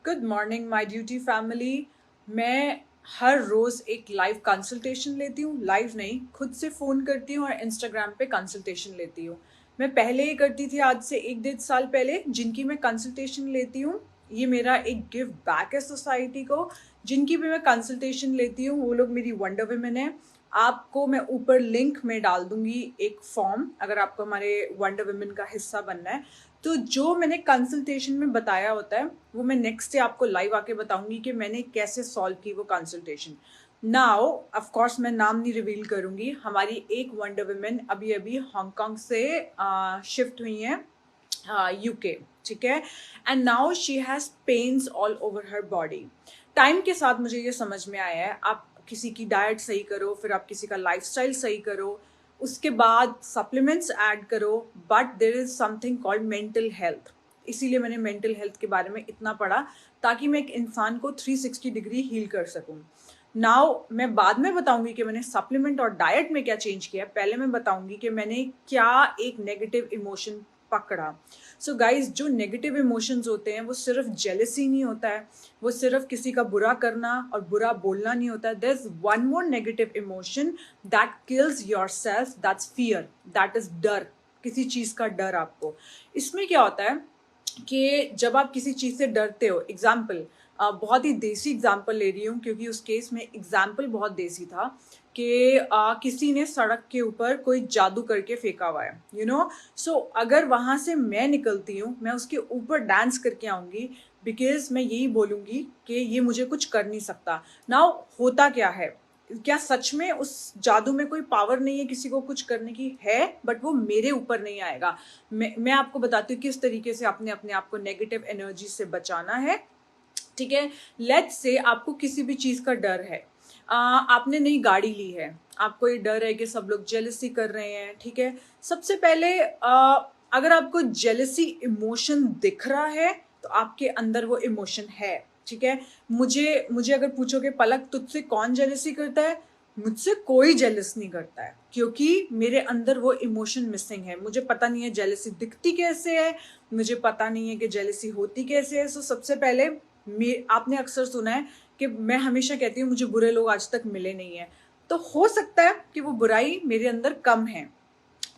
Good morning my duty family. मैं हर रोज़ एक live consultation लेती हूँ। लाइव नहीं, खुद से फ़ोन करती हूँ और इंस्टाग्राम पे कंसल्टेशन लेती हूँ। मैं पहले ही करती थी, आज से 1 डेढ़ साल पहले। जिनकी मैं कंसल्टेशन लेती हूँ, ये मेरा एक गिव बैक है सोसाइटी को। जिनकी भी मैं कंसल्टेशन लेती हूँ वो लोग मेरी वंडर वुमेन है। आपको मैं ऊपर लिंक में डाल दूंगी एक फॉर्म, अगर आपको हमारे वंडर वुमेन का हिस्सा बनना है। तो जो मैंने कंसल्टेशन में बताया होता है वो मैं नेक्स्ट डे आपको लाइव आके बताऊंगी कि मैंने कैसे सॉल्व की वो कंसल्टेशन। नाउ ऑफ कोर्स मैं नाम नहीं रिवील करूंगी। हमारी एक वंडर वुमेन अभी अभी हांगकांग से शिफ्ट हुई है यूके, ठीक है। And now she has pains all over her body. Time के साथ मुझे ये समझ में आया है, आप किसी की डाइट सही करो, फिर आप किसी का लाइफस्टाइल सही करो, उसके बाद सप्लीमेंट्स ऐड करो, but there is something called mental health. इसीलिए मैंने मेंटल हेल्थ के बारे में इतना पढ़ा, ताकि मैं एक इंसान को 360 डिग्री हील कर सकूं। नाउ मैं बाद में बताऊंगी कि मैंने सप्लीमेंट और डाइट में क्या चेंज किया। पहले मैं बताऊंगी कि मैंने क्या एक नेगेटिव इमोशन पकड़ा। सो गाइज, जो नेगेटिव इमोशंस होते हैं वो सिर्फ जेलसी नहीं होता है, वो सिर्फ किसी का बुरा करना और बुरा बोलना नहीं होता है। There is one more negative emotion that kills yourself, that's fear, that is डर। किसी चीज का डर आपको। इसमें क्या होता है कि जब आप किसी चीज से डरते हो, एग्जाम्पल, बहुत ही देसी एग्जाम्पल ले रही हूँ क्योंकि उस केस में एग्जाम्पल बहुत देसी था कि किसी ने सड़क के ऊपर कोई जादू करके फेंका हुआ है, सो अगर वहां से मैं निकलती हूँ, मैं उसके ऊपर डांस करके आऊंगी, बिकॉज मैं यही बोलूंगी कि ये मुझे कुछ कर नहीं सकता। नाउ होता क्या है, क्या सच में उस जादू में कोई पावर नहीं है किसी को कुछ करने की? है, बट वो मेरे ऊपर नहीं आएगा। मैं आपको बताती हूँ किस तरीके से आपने अपने आप को नेगेटिव एनर्जी से बचाना है, ठीक है। लेट्स से आपको किसी भी चीज का डर है। आपने नई गाड़ी ली है, आपको ये डर है कि सब लोग जेलसी कर रहे हैं, ठीक है। सबसे पहले अगर आपको जेलसी इमोशन दिख रहा है तो आपके अंदर वो इमोशन है, ठीक है। मुझे मुझे अगर पूछोगे पलक तुझसे कौन जेलसी करता है, मुझसे कोई जेलस नहीं करता है, क्योंकि मेरे अंदर वो इमोशन मिसिंग है। मुझे पता नहीं है जेलसी दिखती कैसे है, मुझे पता नहीं है कि जेलसी होती कैसे है। सो सबसे पहले आपने अक्सर सुना है कि मैं हमेशा कहती हूँ मुझे बुरे लोग आज तक मिले नहीं है, तो हो सकता है कि वो बुराई मेरे अंदर कम है,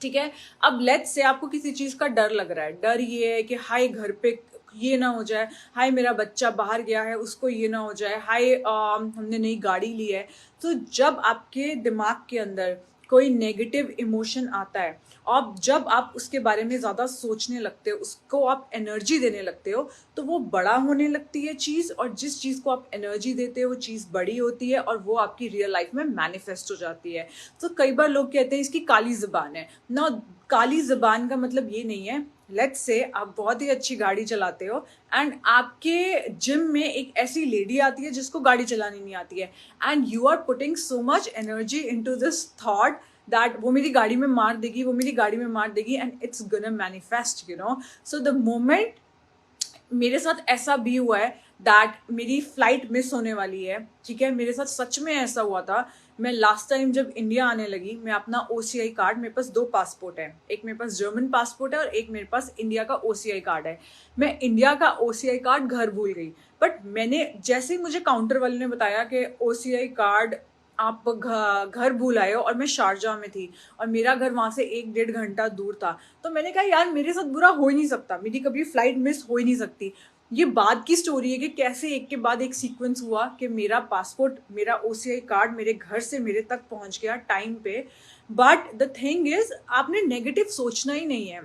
ठीक है। अब लेट्स से आपको किसी चीज का डर लग रहा है। डर ये है कि हाय घर पे ये ना हो जाए, हाय मेरा बच्चा बाहर गया है उसको ये ना हो जाए, हाय हमने नई गाड़ी ली है। तो जब आपके दिमाग के अंदर कोई नेगेटिव इमोशन आता है, और जब आप उसके बारे में ज्यादा सोचने लगते हो, उसको आप एनर्जी देने लगते हो, तो वो बड़ा होने लगती है चीज, और जिस चीज को आप एनर्जी देते हो वो चीज बड़ी होती है और वो आपकी रियल लाइफ में मैनिफेस्ट हो जाती है। तो कई बार लोग कहते हैं इसकी काली जुबान है ना। काली जुबान का मतलब ये नहीं है। लेट्स से आप बहुत ही अच्छी गाड़ी चलाते हो एंड आपके जिम में एक ऐसी लेडी आती है जिसको गाड़ी चलानी नहीं आती है, and you are putting so much energy into this thought that वो मेरी गाड़ी में मार देगी, वो मेरी गाड़ी में मार देगी, and it's gonna manifest, so the moment मेरे साथ ऐसा भी हुआ है दैट मेरी फ्लाइट मिस होने वाली है, ठीक है। मेरे साथ सच में ऐसा हुआ था। मैं लास्ट टाइम जब इंडिया आने लगी, मैं अपना ओसीआई कार्ड, मेरे पास 2 पासपोर्ट है, एक मेरे पास जर्मन पासपोर्ट है और एक मेरे पास इंडिया का ओसीआई कार्ड है। मैं इंडिया का ओसीआई कार्ड घर भूल गई, बट मैंने जैसे ही मुझे काउंटर वाले ने बताया कि ओसीआई कार्ड आप घर भूल आए हो, और मैं शारजाह में थी और मेरा घर वहां से 1 डेढ़ घंटा दूर था, तो मैंने कहा यार मेरे साथ बुरा हो ही नहीं सकता, मेरी कभी फ्लाइट मिस हो ही नहीं सकती। ये बाद की स्टोरी है कि कैसे एक के बाद एक सीक्वेंस हुआ कि मेरा पासपोर्ट, मेरा ओसीआई कार्ड मेरे घर से मेरे तक पहुंच गया टाइम पे। बट द थिंग इज, आपने नेगेटिव सोचना ही नहीं है।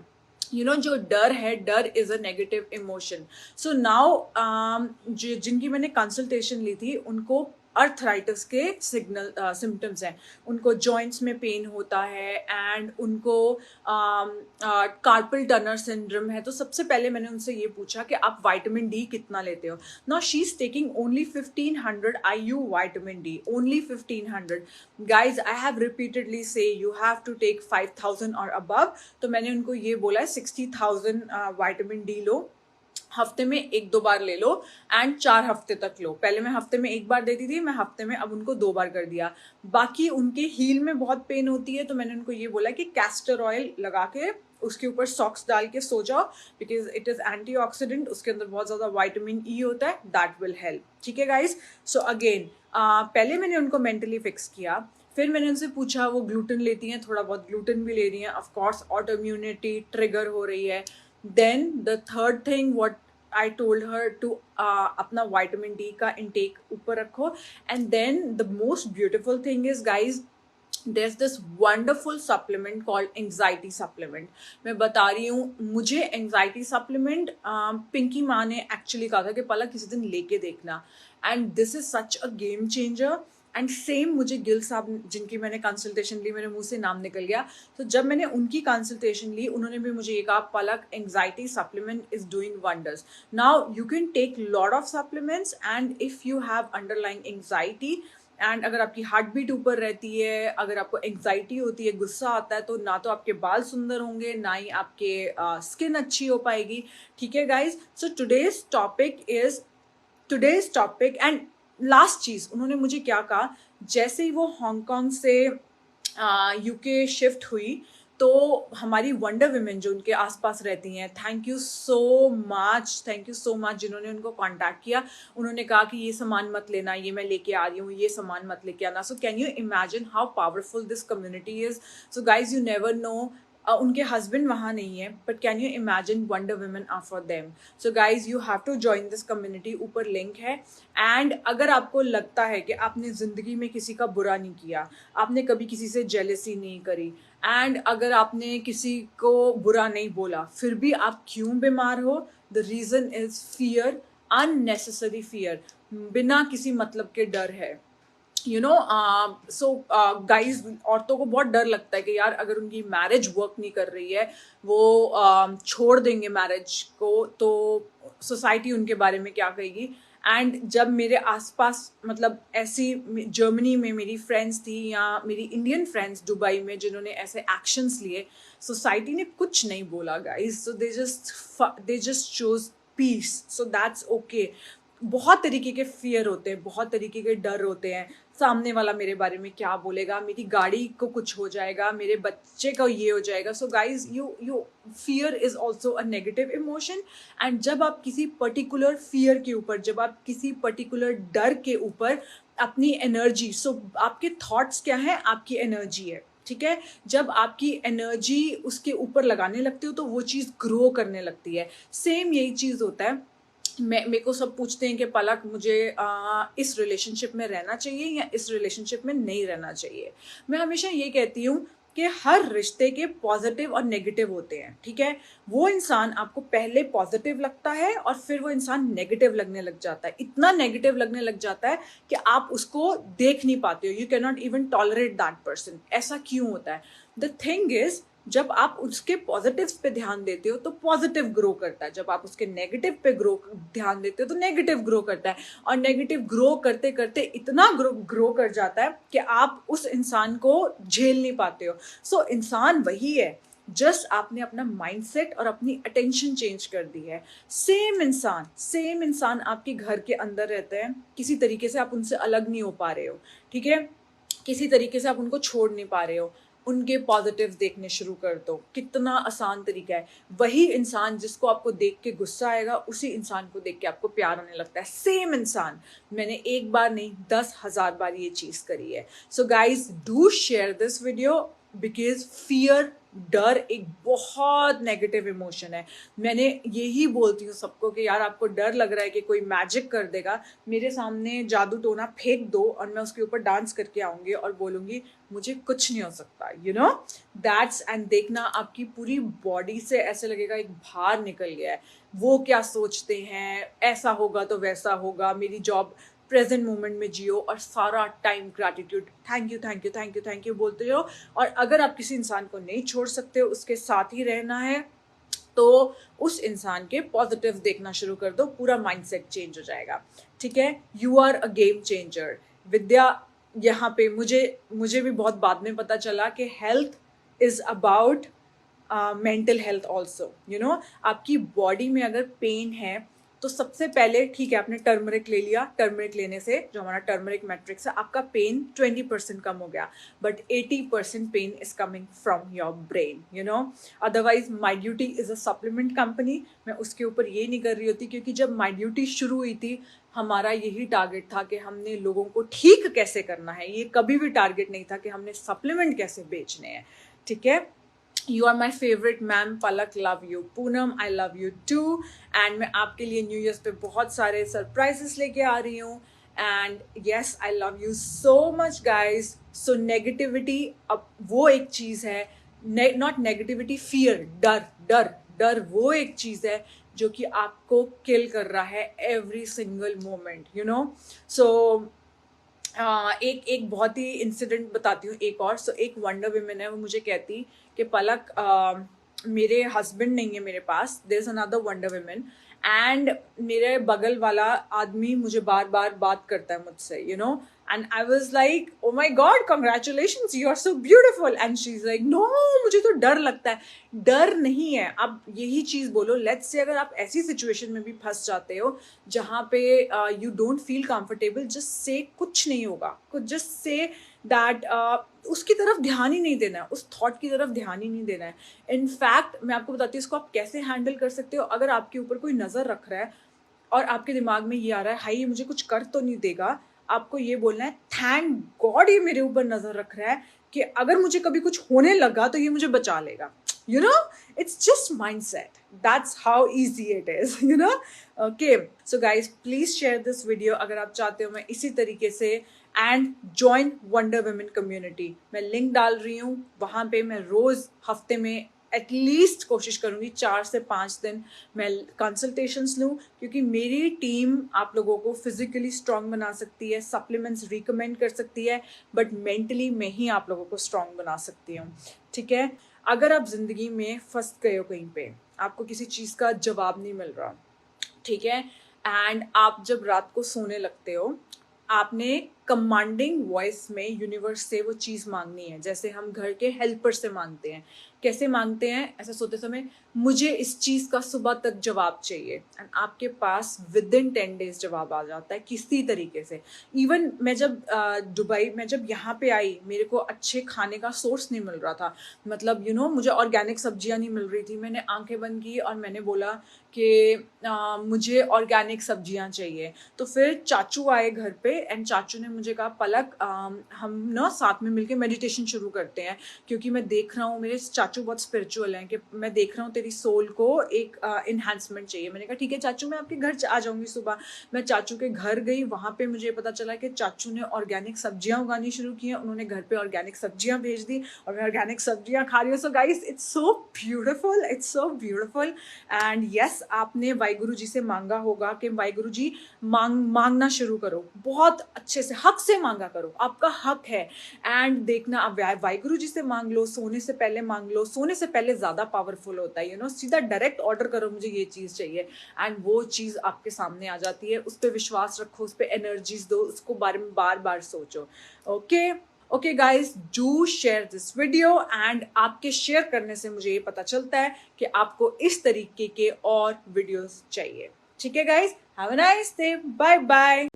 जो डर है, डर is a negative emotion. So now जिनकी मैंने कंसल्टेशन ली थी उनको अर्थराइटिस के सिग्नल सिम्टम्स हैं। उनको जॉइंट्स में पेन होता है एंड उनको कार्पल टनर सिंड्रोम है। तो सबसे पहले मैंने उनसे ये पूछा कि आप विटामिन डी कितना लेते हो। Now she is taking only 1500 IU vitamin D, only 1500। Guys I have repeatedly से यू हैव टू टेक 5000 और अबव। तो मैंने उनको ये बोला है 60,000 विटामिन डी लो। हफ्ते में 1-2 बार ले लो एंड 4 हफ्ते तक लो। पहले मैं हफ्ते में 1 बार देती थी, मैं हफ्ते में अब उनको 2 बार कर दिया। बाकी उनके हील में बहुत पेन होती है तो मैंने उनको ये बोला कि कैस्टर ऑयल लगा के उसके ऊपर सॉक्स डाल के सो जाओ, बिकॉज इट इज एंटीऑक्सीडेंट, उसके अंदर बहुत ज्यादा विटामिन ई होता है, दैट विल हेल्प। ठीक है गाइज, सो अगेन पहले मैंने उनको मेंटली फिक्स किया, फिर मैंने उनसे पूछा वो ग्लूटेन लेती हैं, थोड़ा बहुत ग्लूटेन भी ले रही हैं, ऑफकोर्स ऑटो इम्यूनिटी ट्रिगर हो रही है। Then the third thing what I told her to अपना विटामिन डी का इंटेक ऊपर रखो। And then the most beautiful thing is guys, there's this wonderful supplement called anxiety supplement। मैं बता रही हूँ, मुझे anxiety supplement पिंकी माँ ने एक्चुअली कहा था कि पलक किसी दिन लेके देखना, and this is such a game changer. And same मुझे गिल साहब जिनकी मैंने कंसल्टेशन ली, मेरे मुंह से नाम निकल गया, तो जब मैंने उनकी कंसल्टेशन ली उन्होंने भी मुझे ये कहा, Palak anxiety supplement is doing wonders. Now you can take lot of supplements and if you have underlying anxiety and अगर आपकी हार्ट बीट ऊपर रहती है, अगर आपको एंग्जाइटी होती है, गुस्सा आता है, तो ना तो आपके बाल सुंदर होंगे, ना ही आपके स्किन अच्छी हो पाएगी। ठीक है guys, so today's topic and last चीज उन्होंने मुझे क्या कहा, जैसे ही वो हांगकांग से यूके शिफ्ट हुई तो हमारी वंडर विमेन जो उनके आसपास रहती हैं, थैंक यू सो मच जिन्होंने उनको कांटेक्ट किया। उन्होंने कहा कि ये सामान मत लेना, ये मैं लेके आ रही हूँ, ये सामान मत लेके आना। So can you imagine how powerful this community is. So guys, you never know, उनके हस्बैंड वहाँ नहीं है, but can you imagine wonder women are for them. So guys, you have to join this community, ऊपर link है। And अगर आपको लगता है कि आपने जिंदगी में किसी का बुरा नहीं किया, आपने कभी किसी से जेलसी नहीं करी, एंड अगर आपने किसी को बुरा नहीं बोला, फिर भी आप क्यों बीमार हो, the reason is fear, unnecessary fear, बिना किसी मतलब के डर है। यू नो, सो गाइज, औरतों को बहुत डर लगता है कि यार अगर उनकी मैरिज वर्क नहीं कर रही है, वो छोड़ देंगे मैरिज को, तो सोसाइटी उनके बारे में क्या कहेगी। एंड जब मेरे आसपास मतलब ऐसी जर्मनी में मेरी फ्रेंड्स थी या मेरी इंडियन फ्रेंड्स दुबई में जिन्होंने ऐसे एक्शंस लिए, सोसाइटी ने कुछ नहीं बोला guys, so they just chose peace, so that's okay. बहुत तरीके के फियर होते हैं, बहुत तरीके के डर होते हैं, सामने वाला मेरे बारे में क्या बोलेगा, मेरी गाड़ी को कुछ हो जाएगा, मेरे बच्चे को ये हो जाएगा। सो guys, you fear is also a negative emotion. And जब आप किसी पर्टिकुलर फियर के ऊपर, जब आप किसी पर्टिकुलर डर के ऊपर अपनी एनर्जी, सो आपके थॉट्स क्या है, आपकी एनर्जी है, ठीक है, जब आपकी एनर्जी उसके ऊपर लगाने लगती हो तो वो चीज़ ग्रो करने लगती है। सेम यही चीज़ होता है। मेरे को सब पूछते हैं कि पलक मुझे इस रिलेशनशिप में रहना चाहिए या इस रिलेशनशिप में नहीं रहना चाहिए। मैं हमेशा ये कहती हूँ कि हर रिश्ते के पॉजिटिव और नेगेटिव होते हैं, ठीक है। वो इंसान आपको पहले पॉजिटिव लगता है और फिर वो इंसान नेगेटिव लगने लग जाता है, इतना नेगेटिव लगने लग जाता है कि आप उसको देख नहीं पाते हो, you can not even tolerate that person. ऐसा क्यों होता है? द थिंग इज, जब आप उसके पॉजिटिव्स पे ध्यान देते हो तो पॉजिटिव ग्रो करता है, जब आप उसके नेगेटिव पे ध्यान देते हो तो नेगेटिव ग्रो करता है, और नेगेटिव ग्रो करते करते इतना ग्रो कर जाता है कि आप उस इंसान को झेल नहीं पाते हो। सो इंसान वही है, जस्ट आपने अपना माइंडसेट और अपनी अटेंशन चेंज कर दी है। सेम इंसान आपके घर के अंदर रहते हैं, किसी तरीके से आप उनसे अलग नहीं हो पा रहे हो, ठीक है, किसी तरीके से आप उनको छोड़ नहीं पा रहे हो, उनके पॉजिटिव देखने शुरू कर दो। कितना आसान तरीका है। वही इंसान जिसको आपको देख के गुस्सा आएगा, उसी इंसान को देख के आपको प्यार आने लगता है। सेम इंसान। मैंने एक बार नहीं 10,000 बार ये चीज करी है। So guys, do share this video, because fear, डर एक बहुत नेगेटिव इमोशन है। मैंने यही बोलती हूँ सबको कि यार आपको डर लग रहा है कि कोई मैजिक कर देगा, मेरे सामने जादू टोना फेंक दो और मैं उसके ऊपर डांस करके आऊंगी और बोलूंगी मुझे कुछ नहीं हो सकता, यू नो दैट्स। एंड देखना आपकी पूरी बॉडी से ऐसे लगेगा एक भार निकल गया है। वो क्या सोचते हैं, ऐसा होगा तो वैसा होगा, मेरी जॉब, प्रेजेंट मोमेंट में जियो और सारा time gratitude, thank you thank you thank you thank you बोलते रहो। और अगर आप किसी इंसान को नहीं छोड़ सकते हो, उसके साथ ही रहना है, तो उस इंसान के पॉजिटिव देखना शुरू कर दो, पूरा माइंडसेट चेंज हो जाएगा, ठीक है। You are a game changer. Vidya, यहाँ पे मुझे भी बहुत बाद में पता चला कि health is about mental health also, you know. आपकी बॉडी में अगर पेन है तो सबसे पहले ठीक है आपने टर्मरिक ले लिया, टर्मरिक लेने से जो हमारा टर्मरिक मैट्रिक्स है आपका पेन 20% कम हो गया, but 80% pain is coming from your brain, you know. Otherwise my duty is a supplement company, मैं उसके ऊपर ये नहीं कर रही होती, क्योंकि जब माई ड्यूटी शुरू हुई थी हमारा यही टारगेट था कि हमने लोगों को ठीक कैसे करना है, ये कभी भी टारगेट नहीं था कि हमने सप्लीमेंट कैसे बेचने हैं, ठीक है। You are my favorite ma'am, Palak love you, Poonam I love you too, and मैं आपके लिए न्यू ईयर्स पे बहुत सारे सरप्राइजेस लेके आ रही हूँ, and yes I love you so much guys. So negativity अब वो एक चीज़ है, नॉट नेगेटिविटी, फियर, डर डर डर वो एक चीज़ है जो कि आपको किल कर रहा है every single moment, you know. So एक बहुत ही इंसिडेंट बताती हूँ एक और। सो एक वंडर वुमेन है, वो मुझे कहती कि पलक मेरे हस्बैंड नहीं है मेरे पास, there is another wonder women, and मेरे बगल वाला आदमी मुझे बार बार बात करता है मुझसे, you know. And I was like oh my God congratulations you are so beautiful, and she is like no मुझे तो डर लगता है। डर नहीं है, अब यही चीज़ बोलो, लेट्स से अगर आप ऐसी सिचुएशन में भी फंस जाते हो जहाँ पे you don't feel comfortable, just say कुछ नहीं होगा, कुछ जस्ट से दैट उसकी तरफ ध्यान ही नहीं देना है, उस थॉट की तरफ ध्यान ही नहीं देना है। इनफैक्ट मैं आपको बताती हूँ इसको आप कैसे हैंडल कर सकते हो। अगर आपके ऊपर कोई नज़र रख रहा है और आपके दिमाग में ये आ रहा है हाई ये मुझे कुछ कर तो नहीं देगा, आपको ये बोलना है थैंक गॉड ये मेरे ऊपर नज़र रख रहा है कि अगर मुझे कभी कुछ होने लगा तो ये मुझे बचा लेगा, you know, it's just mindset, that's how easy it is, you know. Okay, so guys please share this video अगर आप चाहते हो मैं इसी तरीके से, and join wonder women community, मैं लिंक डाल रही हूँ वहाँ पे। मैं रोज हफ्ते में एटलीस्ट कोशिश करूँगी 4 से 5 दिन मैं कंसल्टेशंस लूँ, क्योंकि मेरी टीम आप लोगों को फिजिकली स्ट्रांग बना सकती है, सप्लीमेंट्स रिकमेंड कर सकती है, बट मेंटली मैं ही आप लोगों को स्ट्रांग बना सकती हूँ, ठीक है। अगर आप जिंदगी में फंस गए हो कहीं पे, आपको किसी चीज़ का जवाब नहीं मिल रहा, ठीक है, एंड आप जब रात को सोने लगते हो आपने कमांडिंग वॉइस में यूनिवर्स से वो चीज़ मांगनी है, जैसे हम घर के हेल्पर से मांगते हैं। कैसे मांगते हैं? ऐसे सोते समय मुझे इस चीज़ का सुबह तक जवाब चाहिए, एंड आपके पास विद इन 10 डेज जवाब आ जाता है किसी तरीके से। इवन मैं जब दुबई में जब यहाँ पे आई मेरे को अच्छे खाने का सोर्स नहीं मिल रहा था, मतलब यू नो मुझे ऑर्गेनिक सब्जियाँ नहीं मिल रही थी। मैंने आंखें बंद की और मैंने बोला कि मुझे ऑर्गेनिक सब्जियाँ चाहिए। तो फिर चाचू आए घर पे एंड चाचू ने मुझे कहा पलक हम ना साथ में मिलके मेडिटेशन शुरू करते हैं, क्योंकि मैं देख रहा हूँ, मेरे चाचू बहुत स्पिरिचुअल हैं, कि मैं देख रहा हूँ तेरी सोल को एक इन्हांसमेंट चाहिए। मैंने कहा ठीक है चाचू मैं आपके घर आ जाऊँगी सुबह। मैं चाचू के घर गई, वहाँ पे मुझे पता चला कि चाचू ने ऑर्गेनिक सब्जियाँ उगानी शुरू की हैं, उन्होंने घर पे ऑर्गेनिक सब्जियाँ भेज दी और मैं ऑर्गेनिक सब्जियाँ खा रही हूँ। So guys it's so beautiful, it's so beautiful. And yes आपने वाहिगुरु जी से मांगा होगा कि वाहिगुरु जी मांगना शुरू करो, बहुत अच्छे से हक से मांगा करो, आपका हक है। एंड देखना अब वाहिगुरु जी से मांग लो, सोने से पहले मांग लो, सोने से पहले ज़्यादा पावरफुल होता है, यू नो। सीधा डायरेक्ट ऑर्डर करो मुझे ये चीज़ चाहिए एंड वो चीज़ आपके सामने आ जाती है। उस पर विश्वास रखो, उस पर एनर्जीज दो, उसको बारे में बार बार सोचो। Okay guys do share this video, and आपके शेयर करने से मुझे ये पता चलता है कि आपको इस तरीके के और वीडियोस चाहिए, ठीक है guys. Have a nice day, bye bye.